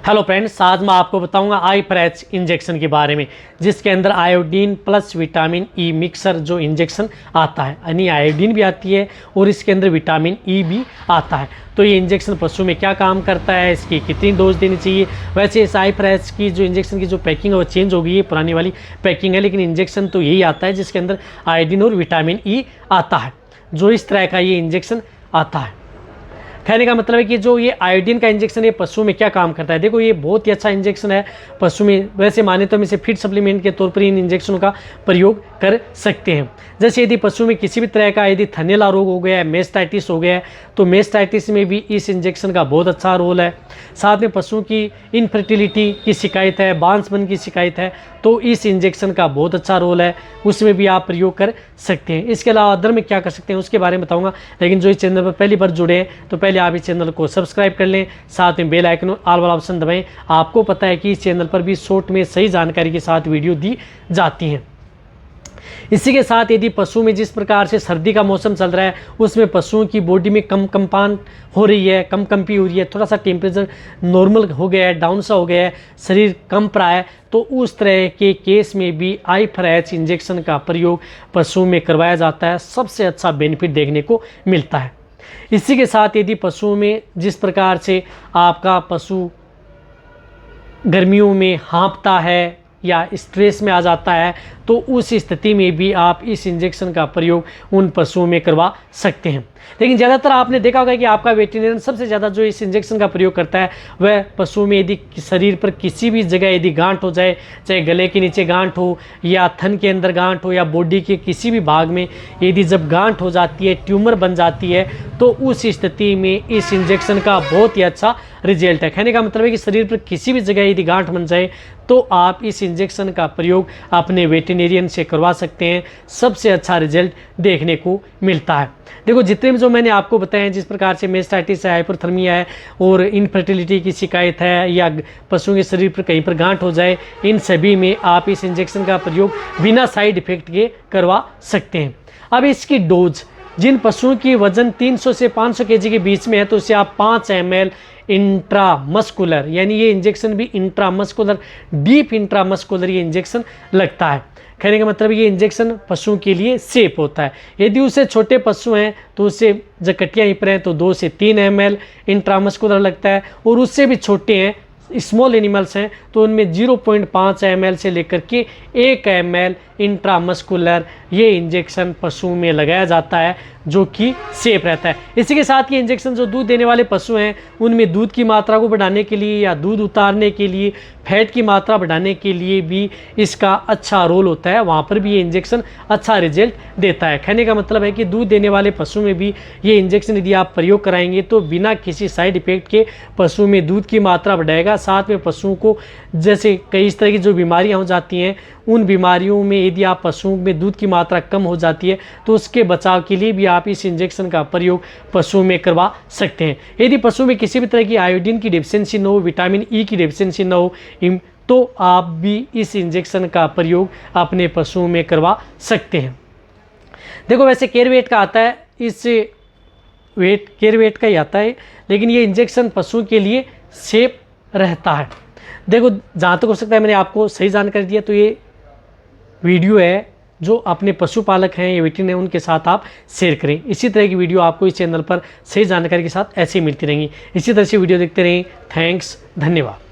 Hello friends, आज मैं आपको बताऊंगा आईप्रेच इंजेक्शन के बारे में, जिसके अंदर iodine plus vitamin E mixer जो इंजेक्शन आता है, यानी आयोडीन भी आती है और इसके अंदर विटामिन ई भी आता है। तो ये इंजेक्शन पशु में क्या काम करता है, इसकी कितनी डोज देनी चाहिए। वैसे इस आईप्रेच की जो इंजेक्शन की जो पैकिंग है वो चेंज हो गई है, पुरानी वाली पैकिंग है, लेकिन इंजेक्शन तो यही आता है जिसके अंदर आयोडीन और विटामिन ई आता है। जो इस तरह का ये इंजेक्शन आता है, कहने का मतलब है कि जो ये आयोडीन का इंजेक्शन है पशु में क्या काम करता है। देखो, ये बहुत ही अच्छा इंजेक्शन है पशु में। वैसे माने तो हम इसे फीड सप्लीमेंट के तौर पर इन इंजेक्शनों का प्रयोग कर सकते हैं। जैसे यदि पशु में किसी भी तरह का यदि थनैला रोग हो गया है, मेस्टाइटिस हो गया है, तो मेस्टाइटिस में भी इस इंजेक्शन का बहुत अच्छा रोल है। साथ में पशु की इनफर्टिलिटी की शिकायत है, बांझपन की शिकायत है, तो इस इंजेक्शन का बहुत अच्छा रोल है, उसमें भी आप प्रयोग कर सकते हैं। इसके अलावा अदर में क्या कर सकते हैं उसके बारे में बताऊंगा। लेकिन जो इस चैनल पर पहली बार जुड़े हैं तो पहले आप इस चैनल को सब्सक्राइब कर लें, साथ में बेल आइकन ऑल वाला ऑप्शन दबाएं। आपको पता है कि इस चैनल पर भी शॉर्ट में सही जानकारी के साथ वीडियो दी जाती हैं। इसी के साथ यदि पशु में जिस प्रकार से सर्दी का मौसम चल रहा है, उसमें पशुओं की बॉडी में कंपन हो रही है, कंपी हो रही है, थोड़ा सा टेम्परेचर नॉर्मल हो गया है, डाउन सा हो गया है, शरीर कंप रहा है, तो उस तरह के केस में भी आईप्रेच इंजेक्शन का प्रयोग पशु में करवाया जाता है। सबसे अच्छा बेनिफिट देखने को मिलता है। इसी के साथ यदि पशुओं में जिस प्रकार से आपका पशु गर्मियों में हाँफता है या स्ट्रेस में आ जाता है, तो उस स्थिति में भी आप इस इंजेक्शन का प्रयोग उन पशुओं में करवा सकते हैं। लेकिन ज़्यादातर आपने देखा होगा कि आपका वेटरनरियन सबसे ज़्यादा जो इस इंजेक्शन का प्रयोग करता है वह पशु में यदि शरीर पर किसी भी जगह यदि गांठ हो जाए, चाहे गले के नीचे गांठ हो या थन के अंदर गांठ हो या बॉडी के किसी भी भाग में यदि जब गांठ हो जाती है, ट्यूमर बन जाती है, तो उस स्थिति में इस इंजेक्शन का बहुत ही अच्छा रिजल्ट है। कहने का मतलब है कि शरीर पर किसी भी जगह यदि गांठ बन जाए तो आप इस इंजेक्शन का प्रयोग अपने वेटरनरियन से करवा सकते हैं। सबसे अच्छा रिजल्ट देखने को मिलता है। देखो, जितने भी जो मैंने आपको बताए हैं, जिस प्रकार से मेस्टाइटिस है, हाइपरथर्मिया है और इनफर्टिलिटी की शिकायत है या पशुओं के शरीर पर कहीं पर गांठ हो जाए, इन सभी में आप इस इंजेक्शन का प्रयोग बिना साइड इफेक्ट के करवा सकते हैं। अब इसकी डोज, जिन पशुओं की वजन 300 से 500 केजी के बीच में है, तो उसे आप 5 ml इंट्रामस्कुलर, यानी ये इंजेक्शन भी इंट्रामस्कुलर, डीप इंट्रामस्कुलर ये इंजेक्शन लगता है। कहने का मतलब ये इंजेक्शन पशुओं के लिए सेफ होता है। यदि उससे छोटे पशु हैं तो उससे जब कटिया हिपर हैं तो 2 से 3 ml इंट्रामस्कुलर लगता है, और उससे भी छोटे हैं, स्मॉल एनिमल्स हैं, तो उनमें 0.5 ml से लेकर के 1 ml इंट्रामस्कुलर ये इंजेक्शन पशु में लगाया जाता है, जो कि सेफ रहता है। इसी के साथ ये इंजेक्शन जो दूध देने वाले पशु हैं उनमें दूध की मात्रा को बढ़ाने के लिए या दूध उतारने के लिए, फैट की मात्रा बढ़ाने के लिए भी इसका अच्छा रोल होता है। वहाँ पर भी ये इंजेक्शन अच्छा रिजल्ट देता है। कहने का मतलब है कि दूध देने वाले पशु में भी ये इंजेक्शन यदि आप प्रयोग कराएंगे तो बिना किसी साइड इफेक्ट के पशु में दूध की मात्रा बढ़ाएगा। साथ में पशुओं को जैसे कई इस तरह की जो बीमारियाँ हो जाती हैं, उन बीमारियों में यदि आप पशुओं में दूध की मात्रा कम हो जाती है तो उसके बचाव के लिए भी आप इस इंजेक्शन का प्रयोग पशुओं में करवा सकते हैं। यदि पशु में किसी भी तरह की आयोडीन की डेफिशिएंसी न हो, विटामिन ई की डेफिशिएंसी न हो, तो आप भी इस इंजेक्शन का प्रयोग अपने पशुओं में करवा सकते हैं। देखो, वैसे केयरवेट का आता है, इस केयरवेट का ही आता है, लेकिन ये इंजेक्शन पशुओं के लिए सेफ रहता है। देखो, जहाँ तक हो सकता है मैंने आपको सही जानकारी दिया, तो ये वीडियो है जो अपने पशुपालक हैं या वेटरनरी हैं उनके साथ आप शेयर करें। इसी तरह की वीडियो आपको इस चैनल पर सही जानकारी के साथ ऐसे ही मिलती रहेंगी। इसी तरह से वीडियो देखते रहें। थैंक्स, धन्यवाद।